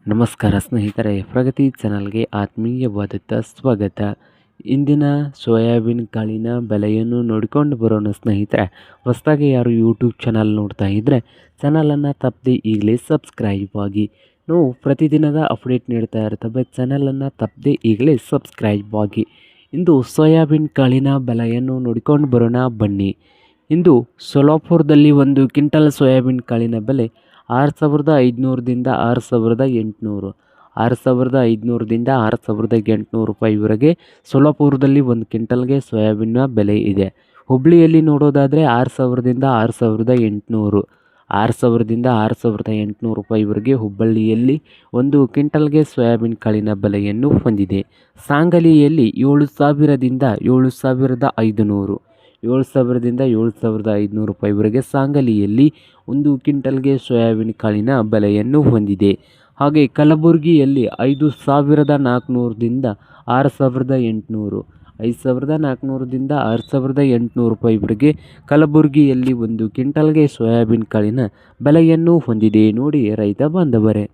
ನಮಸ್ಕಾರ ಸ್ನೇಹಿತರೆ, ಪ್ರಗತಿ ಚಾನಲ್ಗೆ ಆತ್ಮೀಯವಾದಂಥ ಸ್ವಾಗತ. ಇಂದಿನ ಸೋಯಾಬೀನ್ ಕಾಳಿನ ಬೆಲೆಯನ್ನು ನೋಡಿಕೊಂಡು ಬರೋಣ ಸ್ನೇಹಿತರೆ. ಹೊಸದಾಗಿ ಯಾರು ಯೂಟ್ಯೂಬ್ ಚಾನಲ್ ನೋಡ್ತಾ ಇದ್ದರೆ ಚಾನಲನ್ನು ತಪ್ಪದೆ ಈಗಲೇ ಸಬ್ಸ್ಕ್ರೈಬ್ ಆಗಿ. ನಾವು ಪ್ರತಿದಿನದ ಅಪ್ಡೇಟ್ ನೀಡ್ತಾ ಇರ್ತವೆ, ಚಾನಲನ್ನು ತಪ್ಪದೆ ಈಗಲೇ ಸಬ್ಸ್ಕ್ರೈಬ್ ಆಗಿ. ಇಂದು ಸೋಯಾಬೀನ್ ಕಾಳಿನ ಬೆಲೆಯನ್ನು ನೋಡಿಕೊಂಡು ಬರೋಣ ಬನ್ನಿ. ಇಂದು ಸೋಲಾಪುರದಲ್ಲಿ ಒಂದು ಕ್ವಿಂಟಲ್ ಸೋಯಾಬೀನ್ ಕಾಳಿನ ಬೆಲೆ 6,500ದಿಂದ 6,800, 6,500ದಿಂದ 6,800 ರೂಪಾಯಿವರೆಗೆ ಸೋಲಾಪುರದಲ್ಲಿ ಒಂದು ಕ್ವಿಂಟಲ್ಗೆ ಸೋಯಾಬೀನ್ನ ಬೆಲೆ ಇದೆ. ಹುಬ್ಬಳ್ಳಿಯಲ್ಲಿ ನೋಡೋದಾದರೆ 6,000ದಿಂದ 6,800, 6,000ದಿಂದ 6,800 ರೂಪಾಯಿವರೆಗೆ ಹುಬ್ಬಳ್ಳಿಯಲ್ಲಿ ಒಂದು ಕ್ವಿಂಟಲ್ಗೆ ಸೋಯಾಬೀನ್ ಕಾಳಿನ ಬೆಲೆಯನ್ನು ಹೊಂದಿದೆ. ಸಾಂಗಲಿಯಲ್ಲಿ 7,000ದಿಂದ 7,500, 7,000ದಿಂದ 7,500 ರೂಪಾಯಿವರೆಗೆ ಸಾಂಗಲಿಯಲ್ಲಿ ಒಂದು ಕ್ವಿಂಟಲ್ಗೆ ಸೋಯಾಬೀನ್ ಕಾಳಿನ ಬೆಲೆಯನ್ನು ಹೊಂದಿದೆ. ಹಾಗೆ ಕಲಬುರಗಿಯಲ್ಲಿ 5,400ದಿಂದ 6,800, 5,400ದಿಂದ 6,800 ರೂಪಾಯಿವರೆಗೆ ಕಲಬುರಗಿಯಲ್ಲಿ ಒಂದು ಕ್ವಿಂಟಲ್ಗೆ ಸೋಯಾಬೀನ್ ಕಾಳಿನ ಬೆಲೆಯನ್ನು ಹೊಂದಿದೆ. ನೋಡಿ ರೈತ ಬಾಂಧವರೇ.